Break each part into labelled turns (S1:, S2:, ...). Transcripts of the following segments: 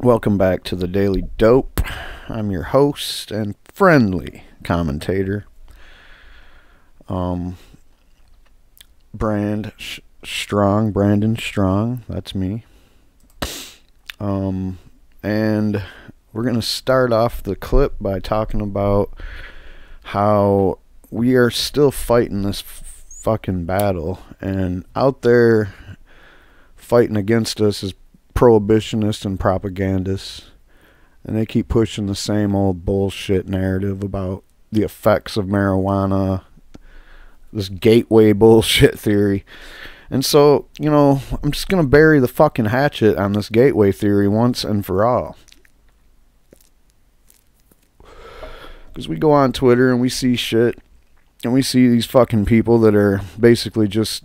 S1: Welcome back to the Daily Dope. I'm your host and friendly commentator, Brandon Strong. That's me. And we're gonna start off the clip by talking about how we are still fighting this fucking battle, and out there fighting against us is prohibitionists and propagandists, and they keep pushing the same old bullshit narrative about the effects of marijuana, this gateway bullshit theory. And so, I'm just gonna bury the fucking hatchet on this gateway theory once and for all, because we go on Twitter and we see shit, and we see these fucking people that are basically just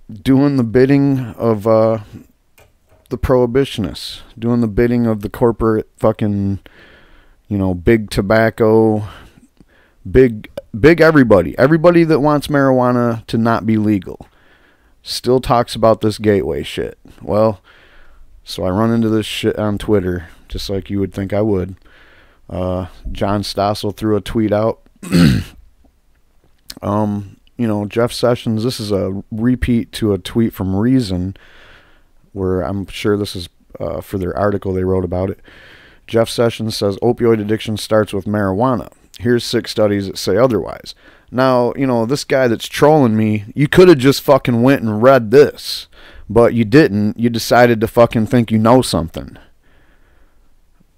S1: doing the bidding of the prohibitionists, doing the bidding of the corporate fucking, big tobacco, big everybody that wants marijuana to not be legal still talks about this gateway shit. Well, so I run into this shit on Twitter, just like you would think I would. John Stossel threw a tweet out. Jeff Sessions, this is a repeat to a tweet from Reason, where I'm sure this is for their article they wrote about it. Jeff Sessions says opioid addiction starts with marijuana. Here's 6 studies that say otherwise. Now, this guy that's trolling me, you could have just fucking went and read this, but you didn't. You decided to fucking think you know something.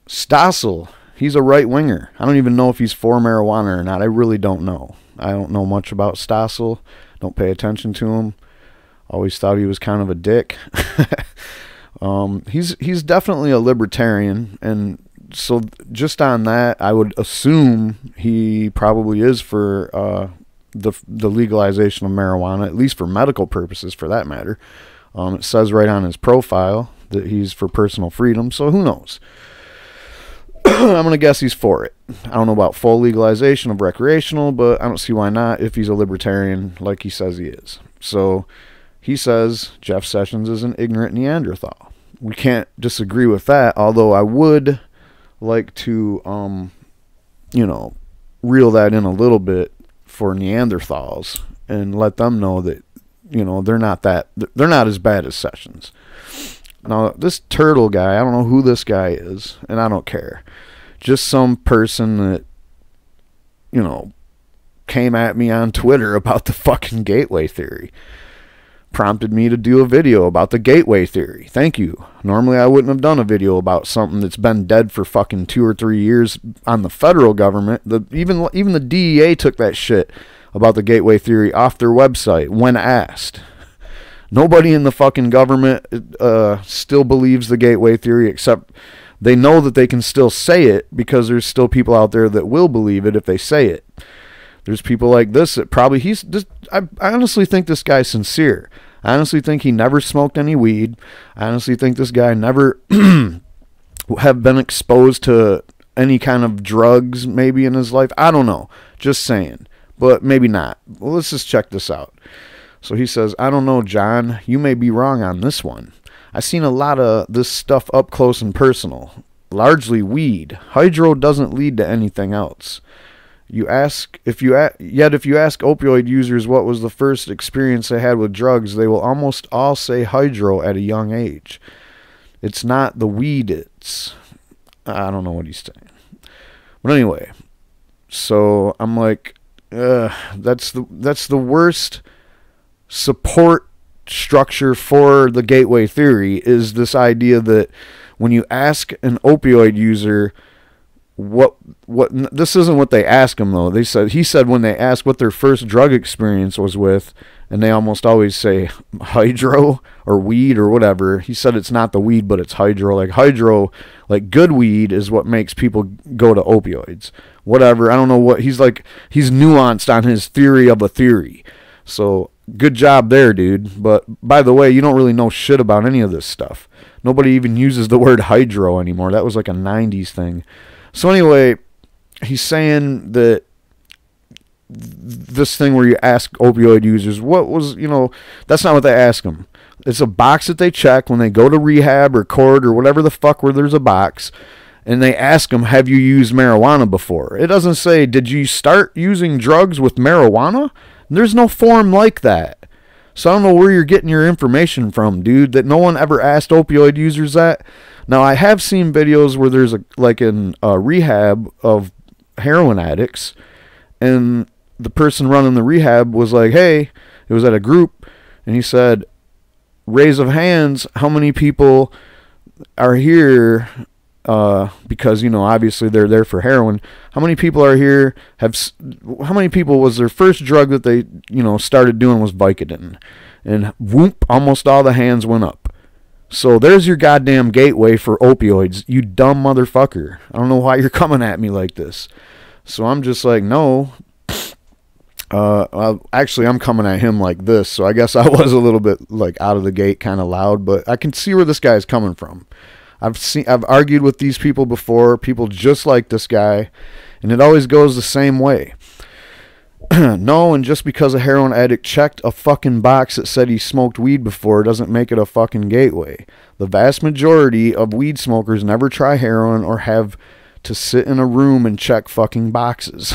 S1: Stossel, he's a right-winger. I don't even know if he's for marijuana or not. I really don't know. I don't know much about Stossel. Don't pay attention to him. Always thought he was kind of a dick. He's definitely a libertarian, and so just on that, I would assume he probably is for the legalization of marijuana, at least for medical purposes, for that matter. It says right on his profile that he's for personal freedom, so who knows? I'm going to guess he's for it. I don't know about full legalization of recreational, but I don't see why not if he's a libertarian like he says he is. So he says Jeff Sessions is an ignorant Neanderthal. We can't disagree with that, although I would like to, reel that in a little bit for Neanderthals and let them know that, they're not as bad as Sessions. Now, this turtle guy, I don't know who this guy is, and I don't care. Just some person that, came at me on Twitter about the fucking gateway theory. Prompted me to do a video about the gateway theory. Thank you. Normally I wouldn't have done a video about something that's been dead for fucking 2 or 3 years on the federal government. Even the DEA took that shit about the gateway theory off their website when asked. Nobody in the fucking government still believes the gateway theory, except they know that they can still say it because there's still people out there that will believe it if they say it. There's people like this that probably I honestly think this guy's sincere. I honestly think he never smoked any weed. I honestly think this guy never have been exposed to any kind of drugs maybe in his life. I don't know. Just saying. But maybe not. Well, let's just check this out. So he says, I don't know, John. You may be wrong on this one. I've seen a lot of this stuff up close and personal. Largely weed. Hydro doesn't lead to anything else. If you ask opioid users what was the first experience they had with drugs, they will almost all say hydro at a young age. It's not the weed, I don't know what he's saying. But anyway, so I'm like, that's the worst support structure for the gateway theory, is this idea that when you ask an opioid user what this isn't what they ask them, though. He said when they ask what their first drug experience was with, and they almost always say hydro or weed or whatever. He said it's not the weed, but it's hydro. Like hydro, like good weed is what makes people go to opioids. Whatever. I don't know what he's like. He's nuanced on his theory of a theory. So good job there, dude. But by the way, you don't really know shit about any of this stuff. Nobody even uses the word hydro anymore. That was like a 90s thing. So anyway, he's saying that this thing where you ask opioid users, what was, that's not what they ask them. It's a box that they check when they go to rehab or court or whatever the fuck where there's a box. And they ask them, have you used marijuana before? It doesn't say, did you start using drugs with marijuana? There's no form like that. So I don't know where you're getting your information from, dude, that no one ever asked opioid users that. Now, I have seen videos where there's a rehab of heroin addicts, and the person running the rehab was like, hey, it was at a group, and he said, raise of hands, how many people are here, because, you know, obviously they're there for heroin. How many people are here, how many people was their first drug that they, you know, started doing was Vicodin? And whoop, almost all the hands went up. So there's your goddamn gateway for opioids, you dumb motherfucker. I don't know why you're coming at me like this. So I'm just like, no. Actually, I'm coming at him like this, so I guess I was a little bit like out of the gate, kind of loud, but I can see where this guy's coming from. I've argued with these people before, people just like this guy, and it always goes the same way. No, and just because a heroin addict checked a fucking box that said he smoked weed before doesn't make it a fucking gateway. The vast majority of weed smokers never try heroin or have to sit in a room and check fucking boxes.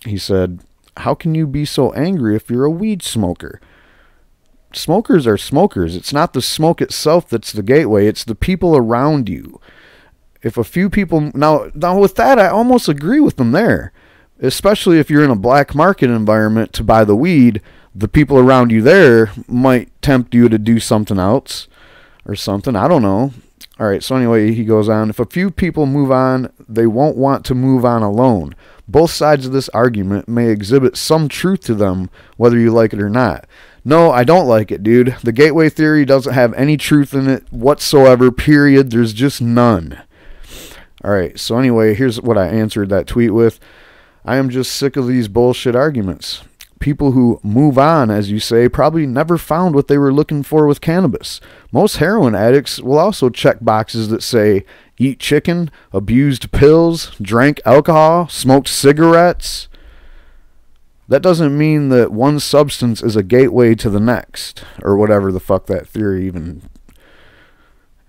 S1: He said, how can you be so angry if you're a weed smoker? Smokers are smokers. It's not the smoke itself that's the gateway. It's the people around you. If a few people... Now with that, I almost agree with them there. Especially if you're in a black market environment to buy the weed, the people around you there might tempt you to do something else or something. I don't know. All right, so anyway, he goes on. If a few people move on, they won't want to move on alone. Both sides of this argument may exhibit some truth to them, whether you like it or not. No, I don't like it, dude. The gateway theory doesn't have any truth in it whatsoever, period. There's just none. All right, so anyway, here's what I answered that tweet with. I am just sick of these bullshit arguments. People who move on, as you say, probably never found what they were looking for with cannabis. Most heroin addicts will also check boxes that say, eat chicken, abused pills, drank alcohol, smoked cigarettes. That doesn't mean that one substance is a gateway to the next, or whatever the fuck that theory even...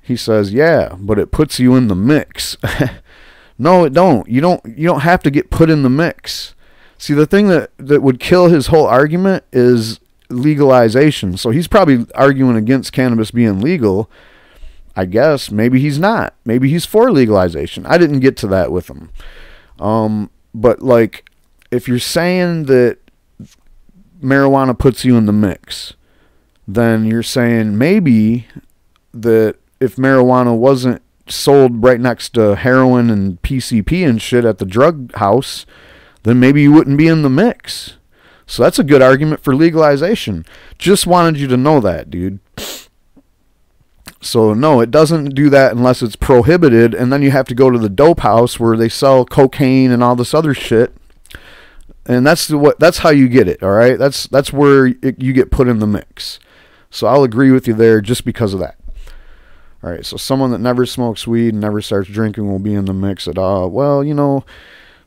S1: He says, yeah, but it puts you in the mix. No, it don't. You don't have to get put in the mix. See, the thing that would kill his whole argument is legalization. So he's probably arguing against cannabis being legal. I guess. Maybe he's not. Maybe he's for legalization. I didn't get to that with him. But, like, if you're saying that marijuana puts you in the mix, then you're saying maybe that if marijuana wasn't sold right next to heroin and PCP and shit at the drug house, then maybe you wouldn't be in the mix. So that's a good argument for legalization. Just wanted you to know that, dude. So no, it doesn't do that unless it's prohibited, and then you have to go to the dope house where they sell cocaine and all this other shit. And that's how you get it, all right? That's where you get put in the mix. So I'll agree with you there just because of that. All right, so someone that never smokes weed and never starts drinking will be in the mix at all. Well, you know,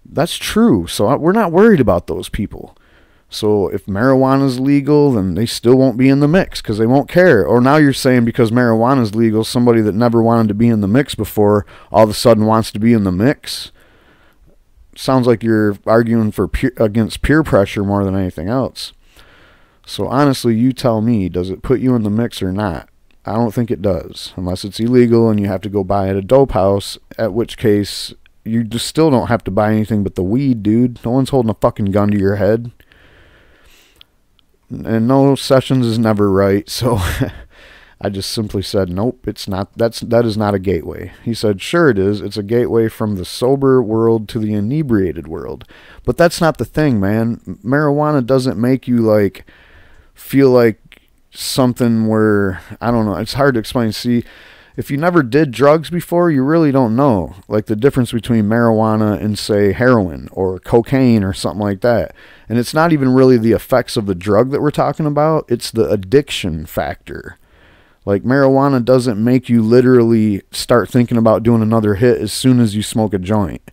S1: that's true. So we're not worried about those people. So if marijuana is legal, then they still won't be in the mix because they won't care. Or now you're saying because marijuana is legal, somebody that never wanted to be in the mix before all of a sudden wants to be in the mix. Sounds like you're arguing against peer pressure more than anything else. So honestly, you tell me, does it put you in the mix or not? I don't think it does, unless it's illegal and you have to go buy at a dope house, at which case you just still don't have to buy anything but the weed, dude. No one's holding a fucking gun to your head. And no, Sessions is never right, so I just simply said, nope, it's not. That is not a gateway. He said, sure it is. It's a gateway from the sober world to the inebriated world. But that's not the thing, man. Marijuana doesn't make you, like, feel like something where, I don't know, it's hard to explain. See, if you never did drugs before, you really don't know, like, the difference between marijuana and, say, heroin or cocaine or something like that. And it's not even really the effects of the drug that we're talking about. It's the addiction factor. Like, marijuana doesn't make you literally start thinking about doing another hit as soon as you smoke a joint.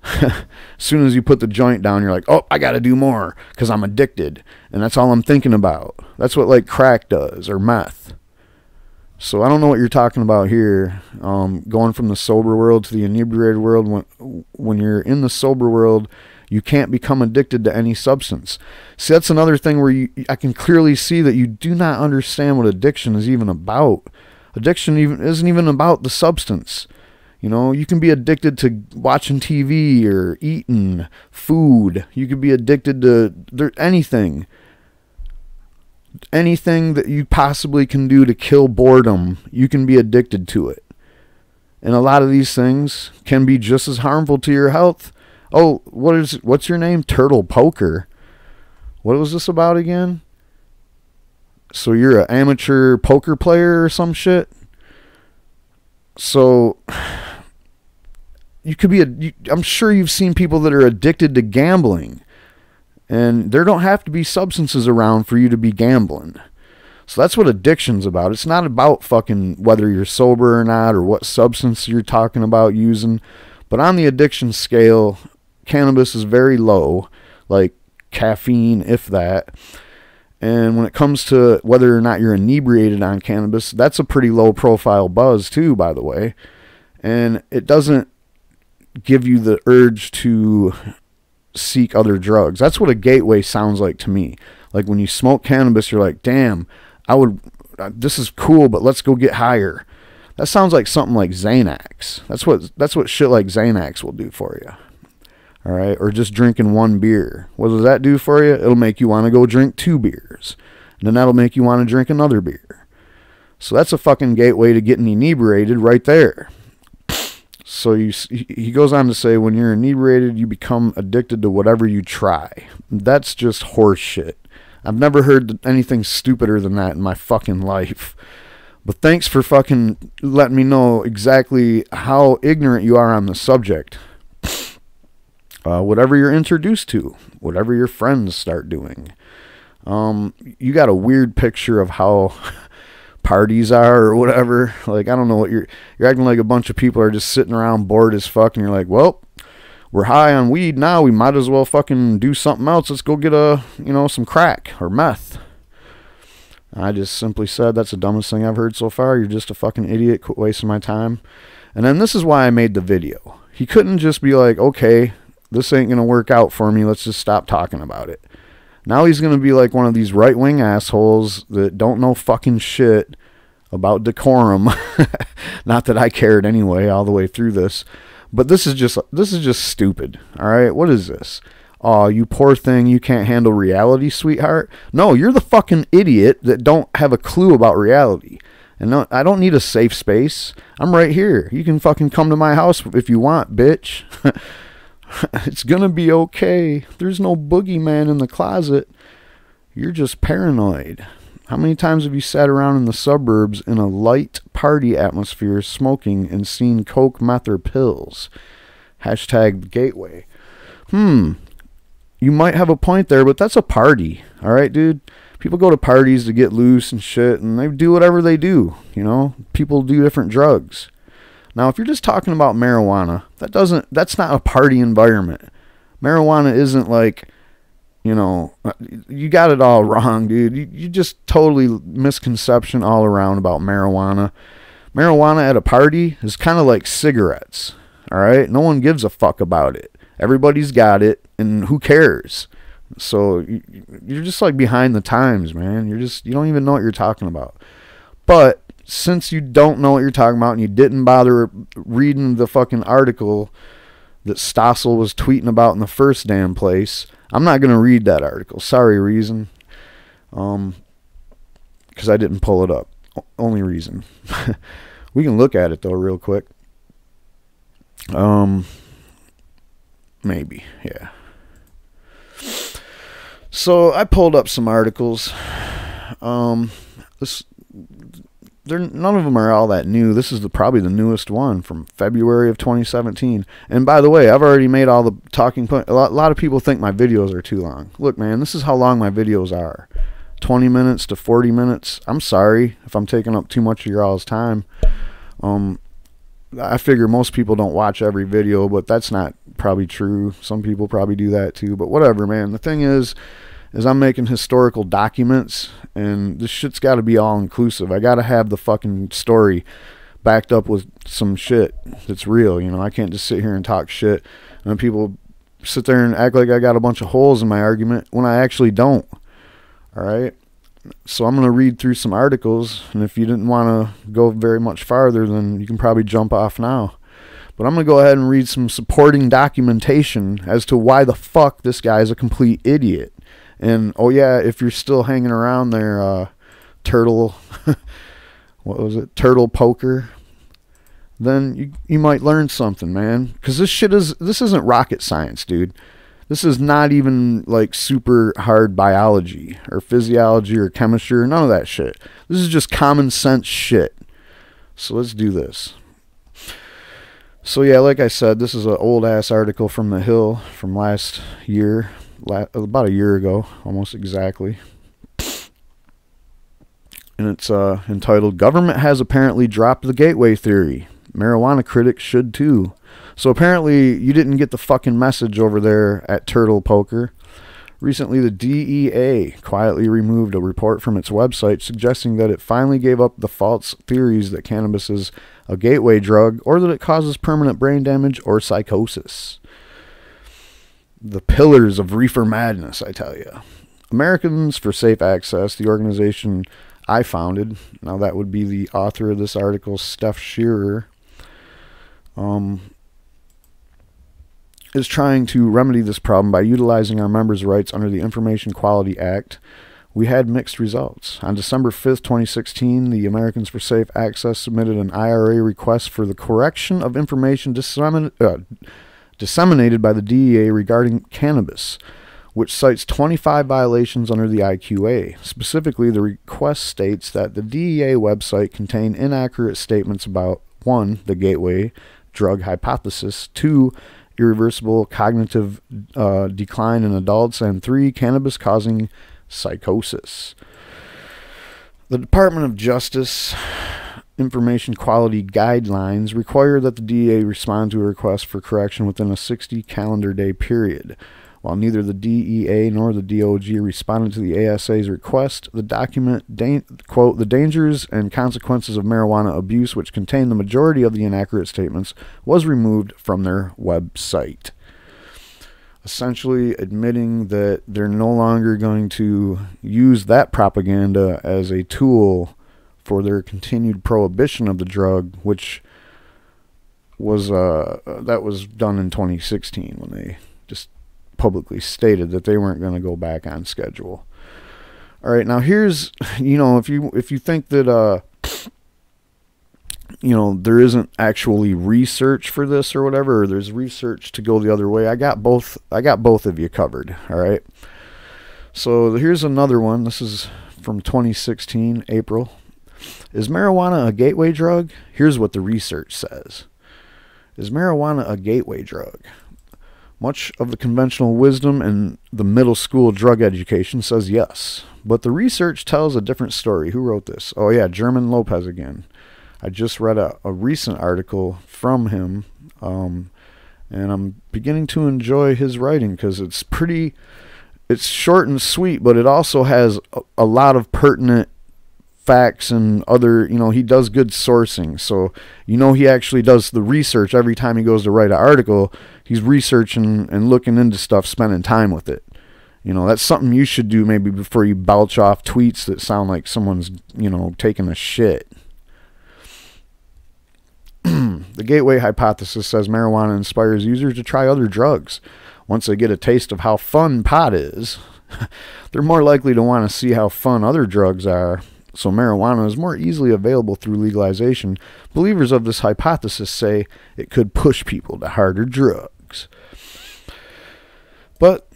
S1: As soon as you put the joint down, you're like, oh, I got to do more because I'm addicted. And that's all I'm thinking about. That's what like crack does, or meth. So I don't know what you're talking about here. Going from the sober world to the inebriated world. When you're in the sober world, you can't become addicted to any substance. See, that's another thing where I can clearly see that you do not understand what addiction is even about. Addiction isn't even about the substance. You know, you can be addicted to watching TV or eating food. You could be addicted to anything. Anything that you possibly can do to kill boredom, you can be addicted to it. And a lot of these things can be just as harmful to your health. Oh, what's your name? Turtle Poker. What was this about again? So you're an amateur poker player or some shit? So you could be I'm sure you've seen people that are addicted to gambling, and there don't have to be substances around for you to be gambling. So that's what addiction's about. It's not about fucking whether you're sober or not, or what substance you're talking about using. But on the addiction scale, cannabis is very low, like caffeine, if that. And when it comes to whether or not you're inebriated on cannabis, that's a pretty low profile buzz too, by the way. And it doesn't give you the urge to seek other drugs. That's what a gateway sounds like to me. Like when you smoke cannabis, you're like, damn, this is cool, but let's go get higher. That sounds like something like Xanax. That's what shit like Xanax will do for you. All right, or just drinking one beer. What does that do for you? It'll make you want to go drink 2 beers. And then that'll make you want to drink another beer. So that's a fucking gateway to getting inebriated right there. So he goes on to say, when you're inebriated, you become addicted to whatever you try. That's just horse shit. I've never heard anything stupider than that in my fucking life. But thanks for fucking letting me know exactly how ignorant you are on the subject. Whatever you're introduced to, whatever your friends start doing. You got a weird picture of how parties are or whatever. Like, I don't know what you're acting like a bunch of people are just sitting around bored as fuck, and you're like, well, we're high on weed now, we might as well fucking do something else. Let's go get some crack or meth. I just simply said, that's the dumbest thing I've heard so far. You're just a fucking idiot. Quit wasting my time. And then this is why I made the video. He couldn't just be like, okay, this ain't gonna work out for me, let's just stop talking about it. Now he's gonna be like one of these right-wing assholes that don't know fucking shit about decorum. Not that I cared anyway all the way through this, but this is just stupid. All right, what is this? Oh, you poor thing, you can't handle reality, sweetheart. No, you're the fucking idiot that don't have a clue about reality. And no, I don't need a safe space. I'm right here. You can fucking come to my house if you want, bitch. It's gonna be okay. There's no boogeyman in the closet. You're just paranoid. How many times have you sat around in the suburbs in a light party atmosphere smoking and seen coke, meth, or pills? Hashtag gateway. You might have a point there, but that's a party. Alright, dude? People go to parties to get loose and shit, and they do whatever they do. You know? People do different drugs. Now, if you're just talking about marijuana, that's not a party environment. Marijuana isn't like, you got it all wrong, dude. You just totally misconception all around about marijuana. Marijuana at a party is kind of like cigarettes, all right? No one gives a fuck about it. Everybody's got it, and who cares? So you're just like behind the times, man. You don't even know what you're talking about. But since you don't know what you're talking about and you didn't bother reading the fucking article that Stossel was tweeting about in the first damn place, I'm not going to read that article. Sorry, reason. Because I didn't pull it up. Only reason. We can look at it, though, real quick. Maybe, yeah. So I pulled up some articles. None of them are all that new. This is probably the newest one from February of 2017. And by the way, I've already made all the talking points. A lot of people think my videos are too long. Look, man, this is how long my videos are. 20 minutes to 40 minutes. I'm sorry if I'm taking up too much of your all's time. I figure most people don't watch every video, but that's not probably true. Some people probably do that too, but whatever, man. The thing is I'm making historical documents, and this shit's got to be all inclusive. I got to have the fucking story backed up with some shit that's real. You know, I can't just sit here and talk shit and people sit there and act like I got a bunch of holes in my argument when I actually don't. All right. So I'm going to read through some articles, and if you didn't want to go very much farther, then you can probably jump off now. But I'm going to go ahead and read some supporting documentation as to why the fuck this guy is a complete idiot. And, oh yeah, if you're still hanging around there, Turtle, what was it, Turtle Poker, then you might learn something, man. Because this isn't rocket science, dude. This is not even like super hard biology or physiology or chemistry or none of that shit. This is just common sense shit. So let's do this. So yeah, like I said, this is an old ass article from The Hill from last year, about a year ago, almost exactly. And it's entitled, "Government Has Apparently Dropped the Gateway Theory. Marijuana Critics Should Too." So apparently you didn't get the fucking message over there at Turtle Poker. Recently, the DEA quietly removed a report from its website suggesting that it finally gave up the false theories that cannabis is a gateway drug or that it causes permanent brain damage or psychosis. The pillars of reefer madness, I tell you. Americans for Safe Access, the organization I founded, now that would be the author of this article, Steph Shearer, is trying to remedy this problem by utilizing our members' rights under the Information Quality Act. We had mixed results. On December 5th, 2016, the Americans for Safe Access submitted an IRA request for the correction of information disseminated by the DEA regarding cannabis, which cites 25 violations under the IQA. Specifically, the request states that the DEA website contained inaccurate statements about 1. The gateway drug hypothesis, 2. Irreversible cognitive decline in adults, and 3. Cannabis causing psychosis. The Department of Justice Information Quality Guidelines require that the DEA respond to a request for correction within a 60 calendar day period. While neither the DEA nor the DOJ responded to the ASA's request, the document, quote, "The dangers and consequences of marijuana abuse," which contained the majority of the inaccurate statements, was removed from their website. Essentially admitting that they're no longer going to use that propaganda as a tool for their continued prohibition of the drug, which was that was done in 2016 when they just publicly stated that they weren't going to go back on schedule. All right, now here's, if you think that there isn't actually research for this or whatever, or there's research to go the other way, I got both of you covered. All right, so here's another one. This is from 2016 April. Is marijuana a gateway drug? Here's what the research says. Is marijuana a gateway drug? Much of the conventional wisdom and the middle school drug education says yes, but the research tells a different story. Who wrote this? Oh yeah, German Lopez again. I just read a recent article from him, and I'm beginning to enjoy his writing because it's short and sweet, but it also has a lot of pertinent facts and other, he does good sourcing. So, he actually does the research every time he goes to write an article. He's researching and looking into stuff, spending time with it. That's something you should do maybe before you belch off tweets that sound like someone's, taking a shit. The gateway hypothesis says marijuana inspires users to try other drugs. Once they get a taste of how fun pot is, they're more likely to want to see how fun other drugs are. So marijuana is more easily available through legalization. Believers of this hypothesis say it could push people to harder drugs. But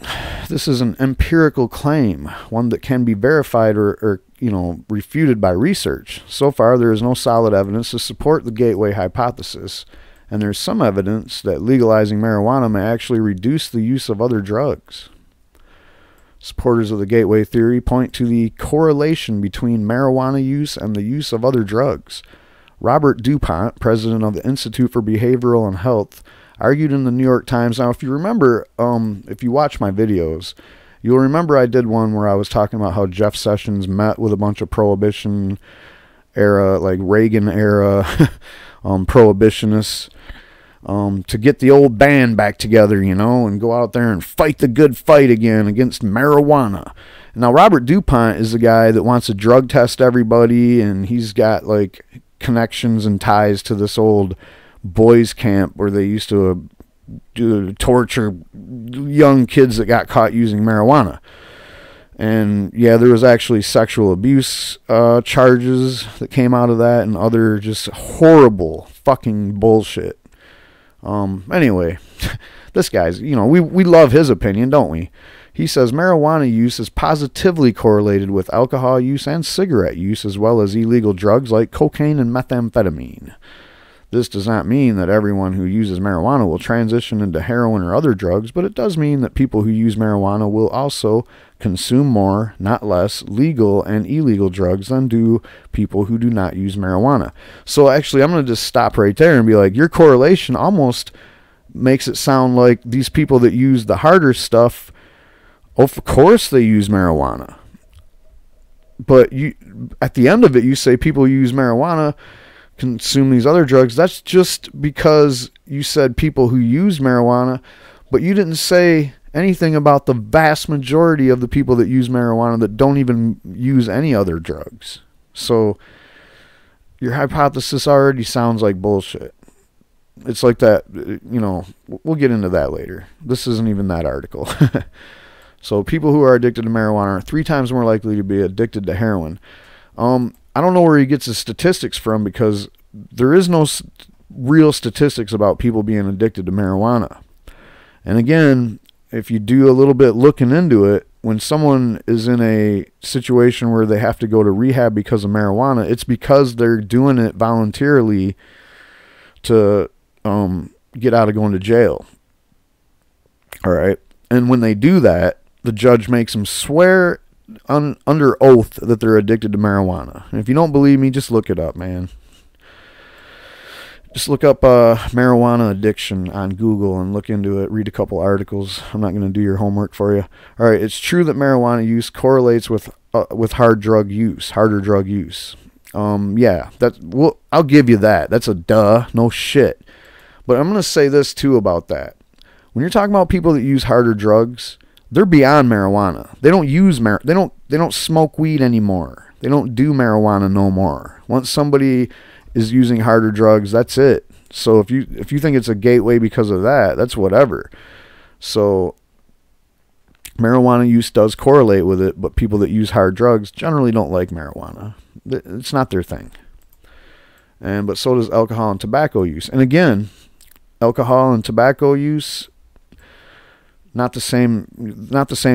S1: this is an empirical claim, one that can be verified or refuted by research. So far, there is no solid evidence to support the gateway hypothesis, and there's some evidence that legalizing marijuana may actually reduce the use of other drugs. Supporters of the gateway theory point to the correlation between marijuana use and the use of other drugs. Robert DuPont, president of the Institute for Behavioral and Health, argued in the New York Times. Now, if you remember, if you watch my videos, you'll remember I did one where I was talking about how Jeff Sessions met with a bunch of Prohibition era, like Reagan era prohibitionists, to get the old band back together, you know, and go out there and fight the good fight again against marijuana. Now, Robert DuPont is the guy that wants to drug test everybody, and he's got like connections and ties to this old boys camp where they used to torture young kids that got caught using marijuana. And yeah, there was actually sexual abuse charges that came out of that, and other just horrible fucking bullshit. Anyway, this guy's, you know, we love his opinion, don't we? He says marijuana use is positively correlated with alcohol use and cigarette use, as well as illegal drugs like cocaine and methamphetamine. This does not mean that everyone who uses marijuana will transition into heroin or other drugs, but it does mean that people who use marijuana will also consume more, not less, legal and illegal drugs than do people who do not use marijuana. So actually, I'm going to just stop right there and be like, your correlation almost makes it sound like these people that use the harder stuff, of course they use marijuana. But you, at the end of it, you say people who use marijuana consume these other drugs. That's just because you said people who use marijuana, but you didn't say anything about the vast majority of the people that use marijuana that don't even use any other drugs. So your hypothesis already sounds like bullshit. It's like that, you know, we'll get into that later. This isn't even that article. So people who are addicted to marijuana are 3 times more likely to be addicted to heroin. I don't know where he gets his statistics from, because there is no real statistics about people being addicted to marijuana. And again, if you do a little bit looking into it, when someone is in a situation where they have to go to rehab because of marijuana, it's because they're doing it voluntarily to get out of going to jail. All right. And when they do that, the judge makes them swear under oath that they're addicted to marijuana. And if you don't believe me, just look it up, man. Just look up marijuana addiction on Google and look into it. Read a couple articles. I'm not going to do your homework for you. All right, it's true that marijuana use correlates with harder drug use. Yeah, I'll give you that. That's a duh, no shit. But I'm going to say this too about that. When you're talking about people that use harder drugs, they're beyond marijuana. They don't use they don't smoke weed anymore. They don't do marijuana no more. Once somebody is using harder drugs, that's it. So if you think it's a gateway because of that, that's whatever. So marijuana use does correlate with it, but people that use hard drugs generally don't like marijuana. It's not their thing. But so does alcohol and tobacco use. And again, alcohol and tobacco use, not the same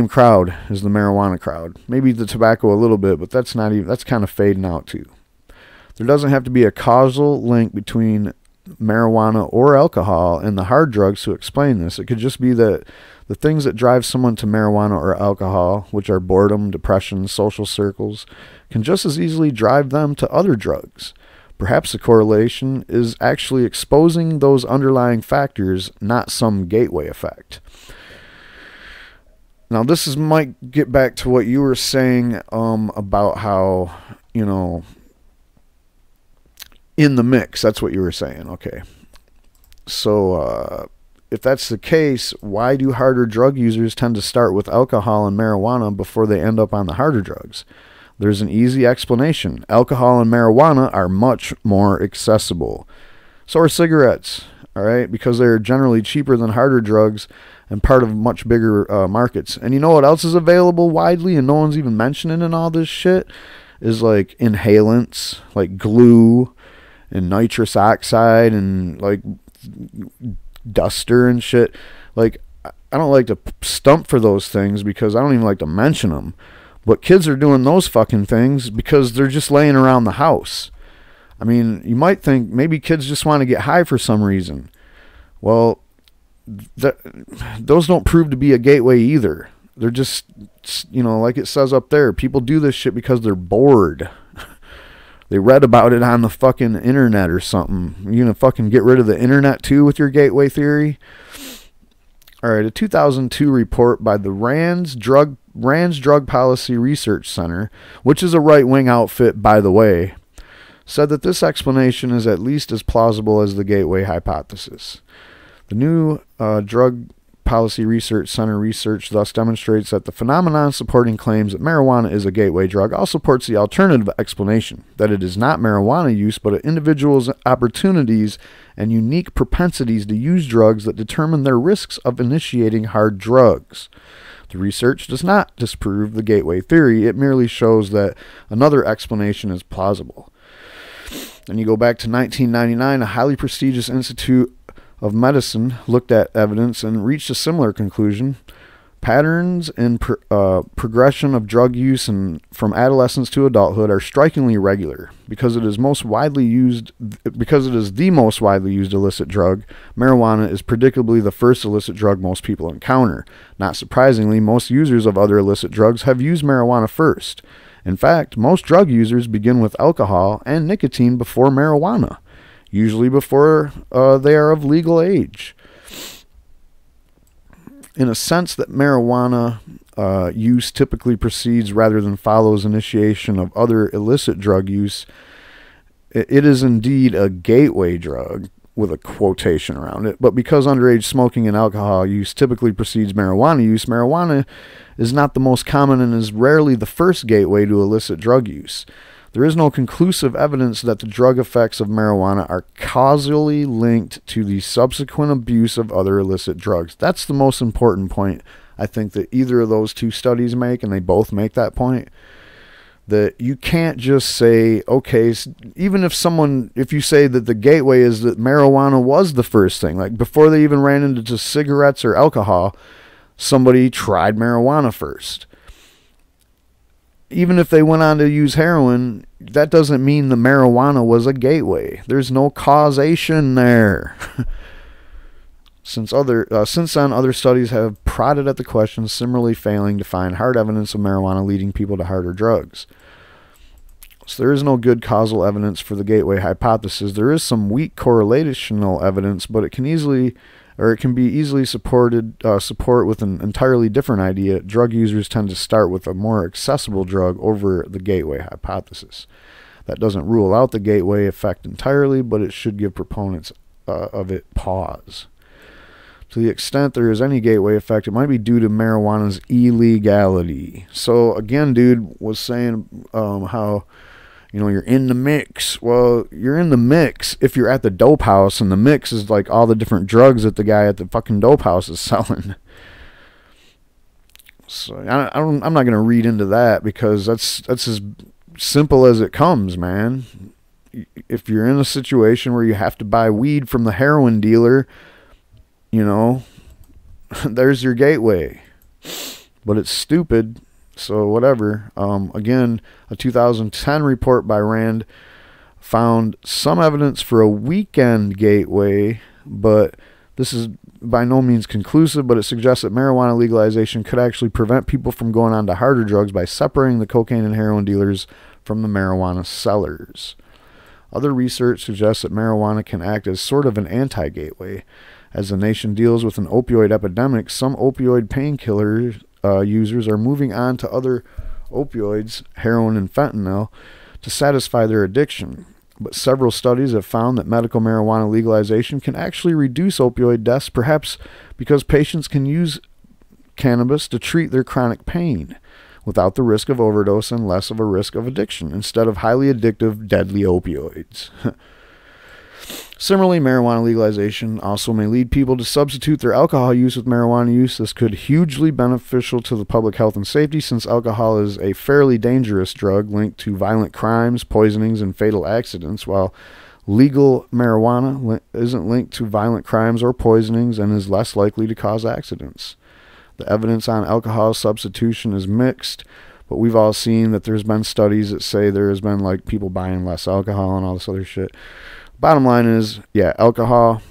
S1: crowd as the marijuana crowd. Maybe the tobacco a little bit, but that's kind of fading out too. There doesn't have to be a causal link between marijuana or alcohol and the hard drugs to explain this. It could just be that the things that drive someone to marijuana or alcohol, which are boredom, depression, social circles, can just as easily drive them to other drugs. Perhaps the correlation is actually exposing those underlying factors, not some gateway effect. Now, might get back to what you were saying about how, you know, in the mix. That's what you were saying. Okay. So if that's the case, why do harder drug users tend to start with alcohol and marijuana before they end up on the harder drugs? There's an easy explanation. Alcohol and marijuana are much more accessible. So are cigarettes, all right? Because they're generally cheaper than harder drugs and part of much bigger markets. And you know what else is available widely and no one's even mentioning in all this shit? Is like inhalants, like glue and nitrous oxide and like duster and shit. Like, I don't like to stump for those things because I don't even like to mention them. But kids are doing those fucking things because they're just laying around the house. I mean, you might think maybe kids just want to get high for some reason. Well, those don't prove to be a gateway either. They're just, you know, like it says up there, people do this shit because they're bored. They read about it on the fucking internet or something. You gonna fucking get rid of the internet too with your gateway theory? All right, a 2002 report by the Rand's Drug Policy Research Center, which is a right-wing outfit, by the way, said that this explanation is at least as plausible as the gateway hypothesis. The new Drug Policy Research Center research thus demonstrates that the phenomenon supporting claims that marijuana is a gateway drug also supports the alternative explanation, that it is not marijuana use but an individual's opportunities and unique propensities to use drugs that determine their risks of initiating hard drugs. The research does not disprove the gateway theory, it merely shows that another explanation is plausible. Then you go back to 1999, a highly prestigious institute of medicine looked at evidence and reached a similar conclusion. Patterns in progression of drug use from adolescence to adulthood are strikingly regular. Because it is the most widely used illicit drug, marijuana is predictably the first illicit drug most people encounter. Not surprisingly, most users of other illicit drugs have used marijuana first. In fact, most drug users begin with alcohol and nicotine before marijuana, usually before they are of legal age. In a sense that marijuana use typically precedes rather than follows initiation of other illicit drug use, it is indeed a gateway drug, with a quotation around it. But because underage smoking and alcohol use typically precedes marijuana use, marijuana is not the most common and is rarely the first gateway to illicit drug use. There is no conclusive evidence that the drug effects of marijuana are causally linked to the subsequent abuse of other illicit drugs. That's the most important point, I think, that either of those two studies make, and they both make that point. That you can't just say, okay, even if you say that the gateway is that marijuana was the first thing, like before they even ran into cigarettes or alcohol, somebody tried marijuana first. Even if they went on to use heroin, that doesn't mean the marijuana was a gateway. There's no causation there. Since then, other studies have prodded at the question, similarly failing to find hard evidence of marijuana leading people to harder drugs. So there is no good causal evidence for the gateway hypothesis. There is some weak correlational evidence, but it can be easily support with an entirely different idea. Drug users tend to start with a more accessible drug over the gateway hypothesis. That doesn't rule out the gateway effect entirely, but it should give proponents of it pause. To the extent there is any gateway effect, it might be due to marijuana's illegality. So again, dude was saying how, you're in the mix. Well, you're in the mix if you're at the dope house, and the mix is like all the different drugs that the guy at the fucking dope house is selling. So I'm not going to read into that, because that's as simple as it comes, man. If you're in a situation where you have to buy weed from the heroin dealer, there's your gateway. But it's stupid, so whatever. Again, a 2010 report by Rand found some evidence for a weekend gateway, but this is by no means conclusive, but it suggests that marijuana legalization could actually prevent people from going on to harder drugs by separating the cocaine and heroin dealers from the marijuana sellers. Other research suggests that marijuana can act as sort of an anti-gateway. As the nation deals with an opioid epidemic, some opioid painkiller users are moving on to other opioids, heroin and fentanyl, to satisfy their addiction. But several studies have found that medical marijuana legalization can actually reduce opioid deaths, perhaps because patients can use cannabis to treat their chronic pain without the risk of overdose and less of a risk of addiction, instead of highly addictive, deadly opioids. Similarly, marijuana legalization also may lead people to substitute their alcohol use with marijuana use. This could hugely beneficial to the public health and safety, since alcohol is a fairly dangerous drug linked to violent crimes, poisonings, and fatal accidents, while legal marijuana isn't linked to violent crimes or poisonings and is less likely to cause accidents. The evidence on alcohol substitution is mixed, but we've all seen that there's been studies that say there has been like people buying less alcohol and all this other shit. Bottom line is, yeah, alcohol,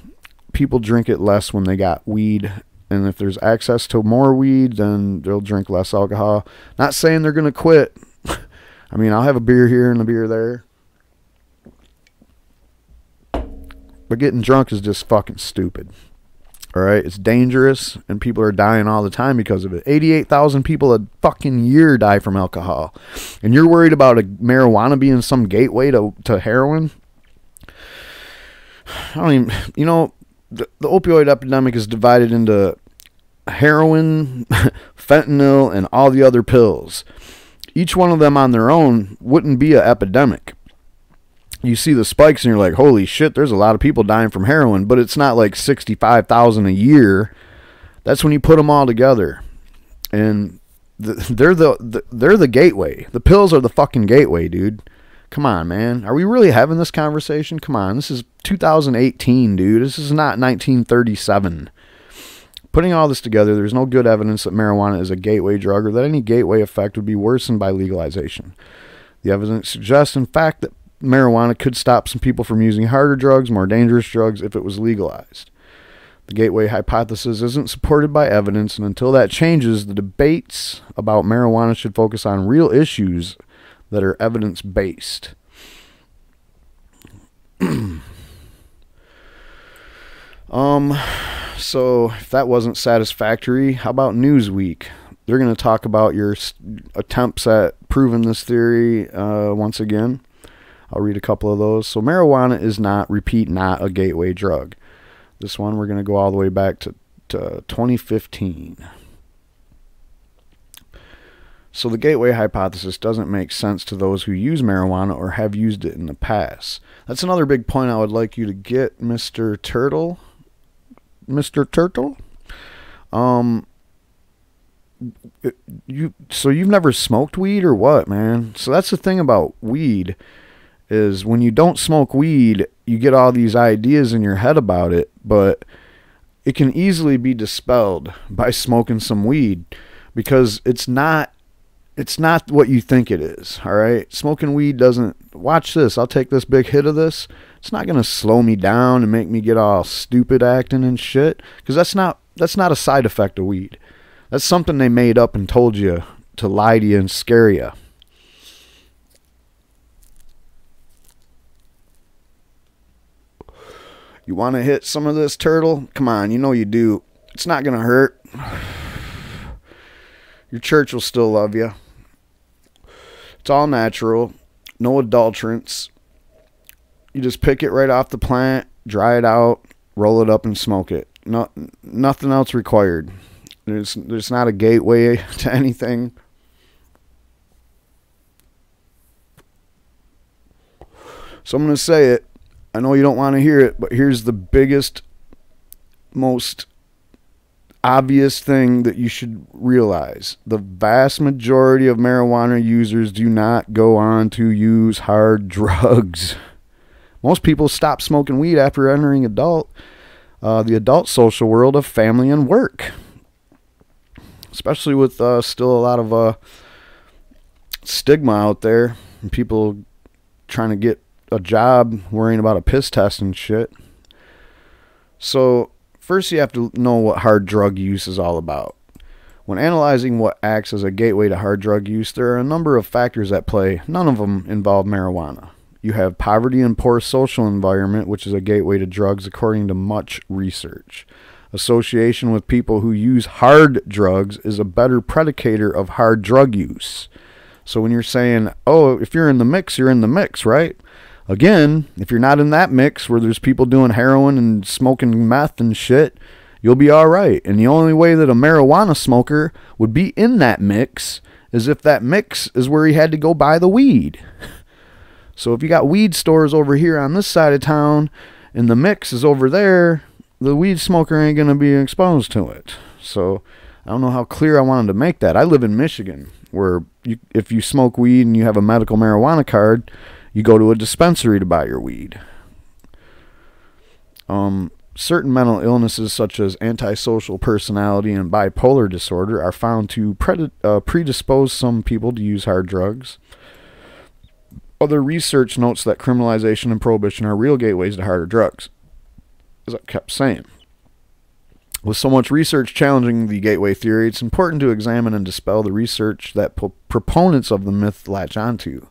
S1: people drink it less when they got weed. And if there's access to more weed, then they'll drink less alcohol. Not saying they're going to quit. I mean, I'll have a beer here and a beer there. But getting drunk is just fucking stupid. Alright? It's dangerous, and people are dying all the time because of it. 88,000 people a fucking year die from alcohol. And you're worried about marijuana being some gateway to heroin? I don't even... You know, the opioid epidemic is divided into heroin, fentanyl, and all the other pills. Each one of them on their own wouldn't be an epidemic. You see the spikes and you're like, holy shit, there's a lot of people dying from heroin, but it's not like 65,000 a year. That's when you put them all together. And they're the gateway. The pills are the fucking gateway, dude. Come on, man. Are we really having this conversation? Come on. This is 2018, dude. This is not 1937. Putting all this together, there's no good evidence that marijuana is a gateway drug or that any gateway effect would be worsened by legalization. The evidence suggests, in fact, that marijuana could stop some people from using harder drugs, more dangerous drugs, if it was legalized. The gateway hypothesis isn't supported by evidence, and until that changes, the debates about marijuana should focus on real issues that are evidence-based. So if that wasn't satisfactory, how about Newsweek? They're going to talk about your attempts at proving this theory once again. I'll read a couple of those. So marijuana is not a gateway drug. This one we're going to go all the way back to 2015. So the gateway hypothesis doesn't make sense to those who use marijuana or have used it in the past. That's another big point I would like you to get, Mr. Turtle. Mr. Turtle? So you've never smoked weed or what, man? So that's the thing about weed, is when you don't smoke weed, you get all these ideas in your head about it, but it can easily be dispelled by smoking some weed, because it's not what you think it is. All right, smoking weed doesn't, watch this, I'll take this big hit of this, it's not going to slow me down and make me get all stupid acting and shit, because that's not a side effect of weed. That's something they made up and told you to lie to you and scare you. You want to hit some of this, Turtle? Come on, you know you do. It's not going to hurt. Your church will still love you. It's all natural. No adulterants. You just pick it right off the plant, dry it out, roll it up, and smoke it. Nothing else required. There's not a gateway to anything. So I'm going to say it. I know you don't want to hear it, but here's the biggest, most obvious thing that you should realize. The vast majority of marijuana users do not go on to use hard drugs. Most people stop smoking weed after entering the adult social world of family and work. Especially with still a lot of stigma out there, and people trying to get a job worrying about a piss test and shit. So first you have to know what hard drug use is all about. When analyzing what acts as a gateway to hard drug use, there are a number of factors at play. None of them involve marijuana. You have poverty and poor social environment, which is a gateway to drugs according to much research. Association with people who use hard drugs is a better predicator of hard drug use. So when you're saying, oh, if you're in the mix, you're in the mix, right? Again, if you're not in that mix where there's people doing heroin and smoking meth and shit, you'll be all right. And the only way that a marijuana smoker would be in that mix is if that mix is where he had to go buy the weed. So if you got weed stores over here on this side of town and the mix is over there, the weed smoker ain't going to be exposed to it. So I don't know how clear I wanted to make that. I live in Michigan, where if you smoke weed and you have a medical marijuana card, you go to a dispensary to buy your weed. Certain mental illnesses such as antisocial personality and bipolar disorder are found to predispose some people to use hard drugs. Other research notes that criminalization and prohibition are real gateways to harder drugs, as I kept saying. With so much research challenging the gateway theory, it's important to examine and dispel the research that proponents of the myth latch onto.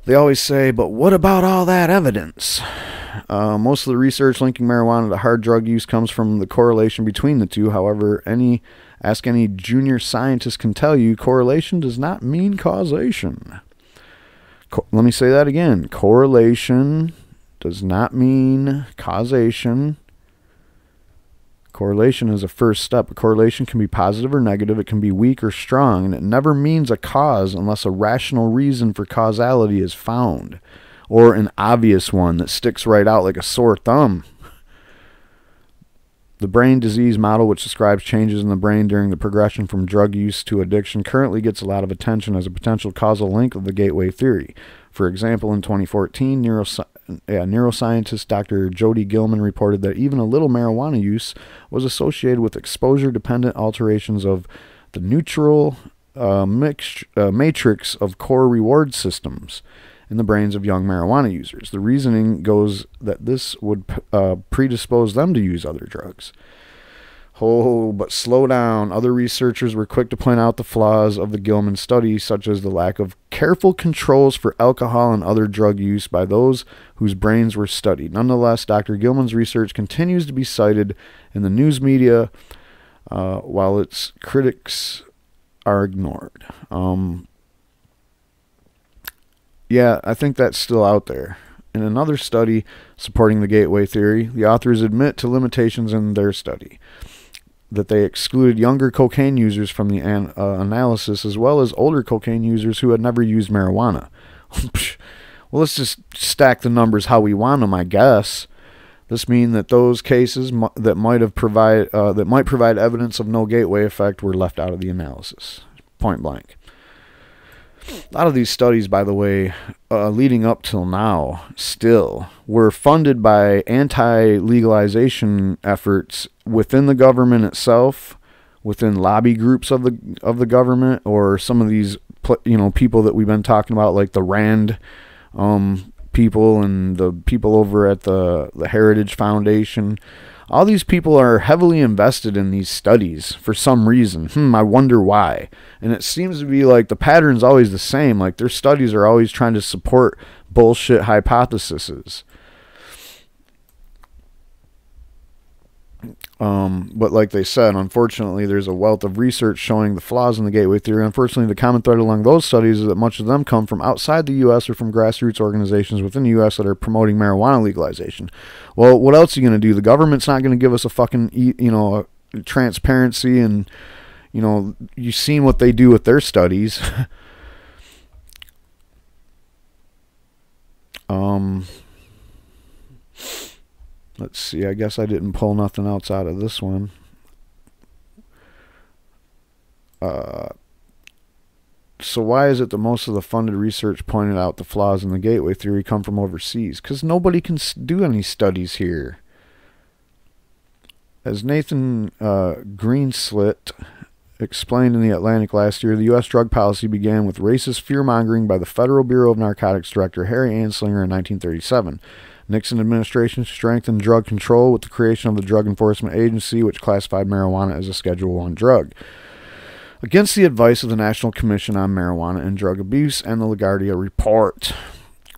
S1: They always say, but what about all that evidence? Most of the research linking marijuana to hard drug use comes from the correlation between the two. However, ask any junior scientist can tell you correlation does not mean causation. Let me say that again. Correlation does not mean causation. Correlation is a first step. A correlation can be positive or negative. It can be weak or strong, and it never means a cause unless a rational reason for causality is found, or an obvious one that sticks right out like a sore thumb. The brain disease model, which describes changes in the brain during the progression from drug use to addiction, currently gets a lot of attention as a potential causal link of the gateway theory. For example, in 2014, neuroscientist Dr. Jody Gilman reported that even a little marijuana use was associated with exposure-dependent alterations of the neutral matrix of core reward systems in the brains of young marijuana users. The reasoning goes that this would predispose them to use other drugs. Oh, but slow down. Other researchers were quick to point out the flaws of the Gilman study, such as the lack of careful controls for alcohol and other drug use by those whose brains were studied. Nonetheless, Dr. Gilman's research continues to be cited in the news media while its critics are ignored. Yeah, I think that's still out there. In another study supporting the gateway theory, the authors admit to limitations in their study, that they excluded younger cocaine users from the analysis, as well as older cocaine users who had never used marijuana. Well, let's just stack the numbers how we want them, I guess. This means that those cases that might provide evidence of no gateway effect were left out of the analysis. Point blank. A lot of these studies, by the way, leading up till now, still were funded by anti-legalization efforts within the government itself, within lobby groups of the government, or some of these people that we've been talking about, like the Rand people and the people over at the Heritage Foundation. All these people are heavily invested in these studies for some reason. I wonder why. And it seems to be like the pattern's always the same. Like their studies are always trying to support bullshit hypotheses. But like they said, unfortunately, there's a wealth of research showing the flaws in the gateway theory. Unfortunately, the common thread along those studies is that much of them come from outside the U.S. or from grassroots organizations within the U.S. that are promoting marijuana legalization. Well, what else are you going to do? The government's not going to give us a fucking, transparency, and, you've seen what they do with their studies. Let's see, I guess I didn't pull nothing else out of this one. So why is it that most of the funded research pointed out the flaws in the gateway theory come from overseas? Because nobody can do any studies here. As Nathan Greenslit explained in The Atlantic last year, the U.S. drug policy began with racist fear-mongering by the Federal Bureau of Narcotics Director Harry Anslinger in 1937. Nixon administration strengthened drug control with the creation of the Drug Enforcement Agency, which classified marijuana as a Schedule I drug, against the advice of the National Commission on Marijuana and Drug Abuse and the LaGuardia Report.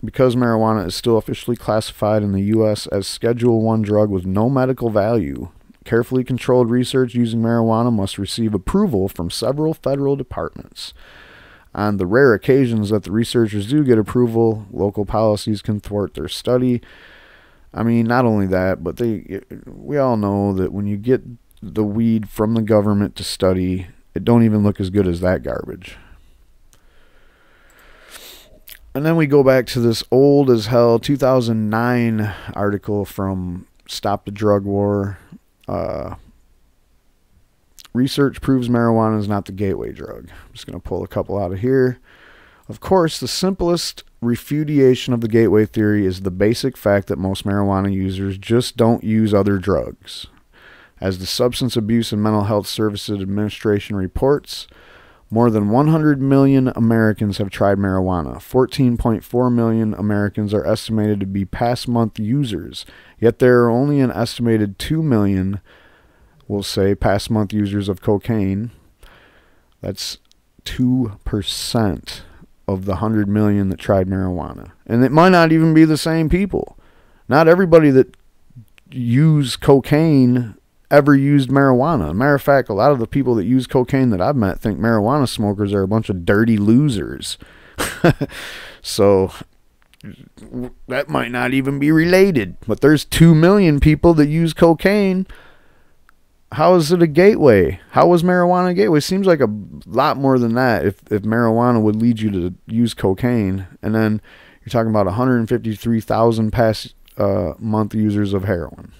S1: Because marijuana is still officially classified in the U.S. as Schedule I drug with no medical value, carefully controlled research using marijuana must receive approval from several federal departments. On the rare occasions that the researchers do get approval, local policies can thwart their study. I mean, not only that, but we all know that when you get the weed from the government to study, it don't even look as good as that garbage. And then we go back to this old as hell 2009 article from Stop the Drug War. Research proves marijuana is not the gateway drug. I'm just going to pull a couple out of here. Of course, the simplest refutation of the gateway theory is the basic fact that most marijuana users just don't use other drugs. As the Substance Abuse and Mental Health Services Administration reports, more than 100 million Americans have tried marijuana. 14.4 million Americans are estimated to be past month users, yet there are only an estimated 2 million, we'll say, past month users of cocaine. That's 2% of the 100 million that tried marijuana. And it might not even be the same people. Not everybody that used cocaine ever used marijuana. Matter of fact, a lot of the people that use cocaine that I've met think marijuana smokers are a bunch of dirty losers. So that might not even be related. But there's 2 million people that use cocaine. How is it a gateway? How was marijuana a gateway? Seems like a lot more than that if marijuana would lead you to use cocaine. And then you're talking about 153,000 past month users of heroin.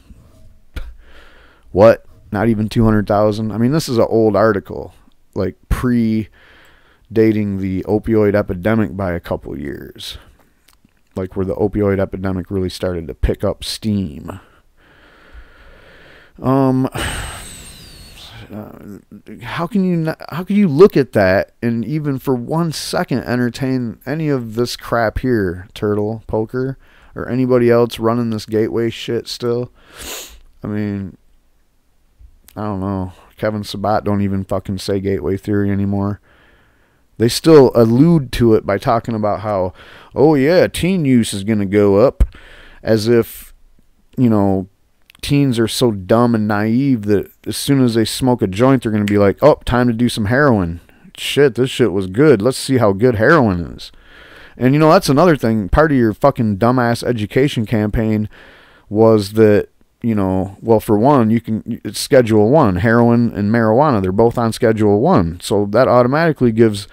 S1: What? Not even 200,000? I mean, this is an old article, like pre-dating the opioid epidemic by a couple years. Like where the opioid epidemic really started to pick up steam. How can you look at that and even for 1 second entertain any of this crap here, Turtle, Poker, or anybody else running this gateway shit still? I mean, I don't know. Kevin Sabat don't even fucking say gateway theory anymore. They still allude to it by talking about how, oh yeah, teen use is going to go up, as if, you know, teens are so dumb and naive that as soon as they smoke a joint, they're going to be like, oh, time to do some heroin. Shit, this shit was good. Let's see how good heroin is. And, you know, that's another thing. Part of your fucking dumbass education campaign was that, you know, well, for one, it's Schedule 1. Heroin and marijuana, they're both on Schedule 1. So that automatically gives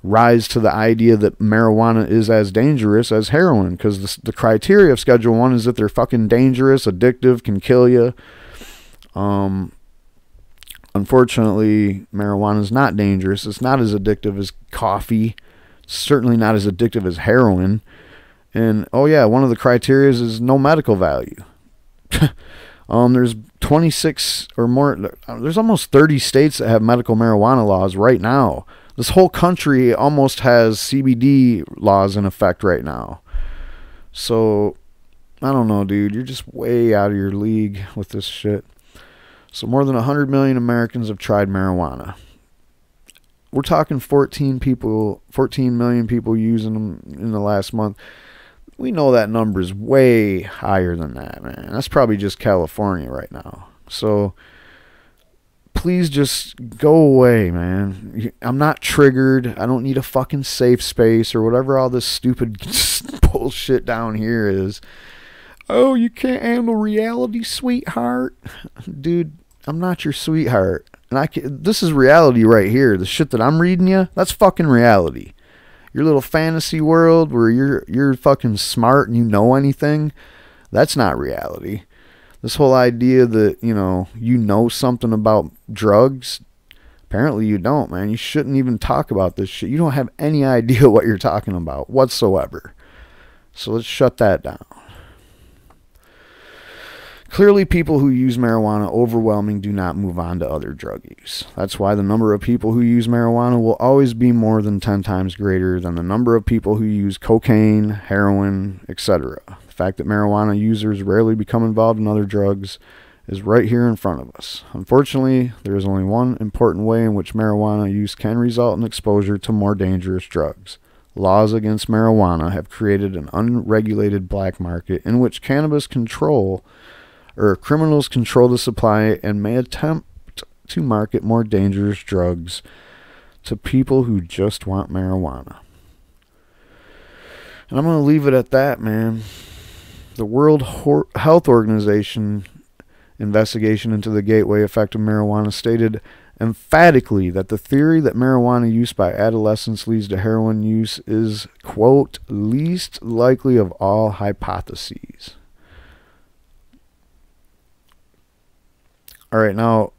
S1: rise to the idea that marijuana is as dangerous as heroin, because the criteria of Schedule 1 is that they're fucking dangerous, addictive, can kill you. Unfortunately, marijuana is not dangerous. It's not as addictive as coffee. It's certainly not as addictive as heroin. And, oh yeah, one of the criteria is no medical value. There's 26 or more, there's almost 30 states that have medical marijuana laws right now. This whole country almost has CBD laws in effect right now. So, I don't know, dude. You're just way out of your league with this shit. So, more than 100 million Americans have tried marijuana. We're talking 14 million people using them in the last month. We know that number is way higher than that, man. That's probably just California right now. So, please just go away, man. I'm not triggered. I don't need a fucking safe space or whatever all this stupid bullshit down here is. Oh, you can't handle reality, sweetheart? Dude, I'm not your sweetheart. And this is reality right here. The shit that I'm reading you, that's fucking reality. Your little fantasy world where you're fucking smart and you know anything, that's not reality. This whole idea that, you know something about drugs, apparently you don't, man. You shouldn't even talk about this shit. You don't have any idea what you're talking about whatsoever. So let's shut that down. Clearly, people who use marijuana overwhelming do not move on to other drug use. That's why the number of people who use marijuana will always be more than 10 times greater than the number of people who use cocaine, heroin, etc. The fact that marijuana users rarely become involved in other drugs is right here in front of us. Unfortunately, there is only one important way in which marijuana use can result in exposure to more dangerous drugs. Laws against marijuana have created an unregulated black market in which criminals control the supply and may attempt to market more dangerous drugs to people who just want marijuana. And I'm going to leave it at that, man. The World Health Organization investigation into the gateway effect of marijuana stated emphatically that the theory that marijuana use by adolescents leads to heroin use is, quote, least likely of all hypotheses. All right, now,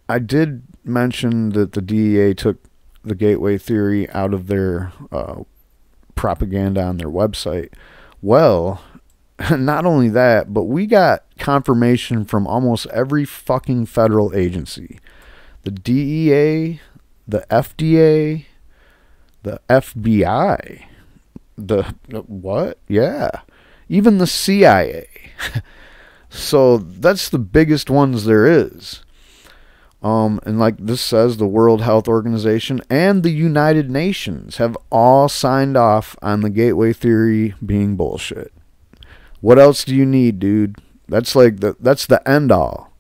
S1: I did mention that the DEA took the gateway theory out of their propaganda on their website. Well, not only that, but we got confirmation from almost every fucking federal agency. The DEA, the FDA, the FBI, the what? Yeah. Even the CIA. So that's the biggest ones there is. And like this says, the World Health Organization and the United Nations have all signed off on the gateway theory being bullshit. What else do you need, dude? That's like that's the end all.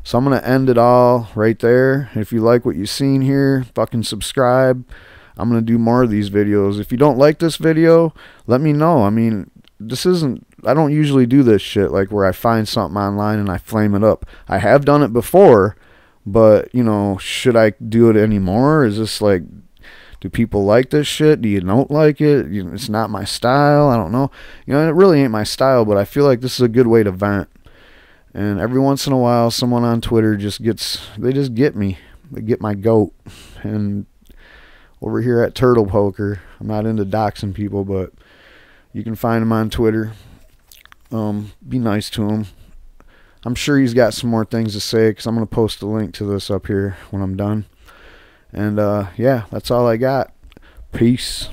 S1: So I'm going to end it all right there. If you like what you've seen here, fucking subscribe. I'm going to do more of these videos. If you don't like this video, let me know. I mean, I don't usually do this shit like where I find something online and I flame it up. I have done it before, but, you know, should I do it anymore? Is this like, do people like this shit? Do you don't like it? It's not my style. I don't know. You know, it really ain't my style, but I feel like this is a good way to vent. And every once in a while, someone on Twitter they just get me. They get my goat. And over here at Turtle Poker, I'm not into doxing people, but you can find him on Twitter. Be nice to him. I'm sure he's got some more things to say, because I'm going to post a link to this up here when I'm done. And, yeah, that's all I got. Peace.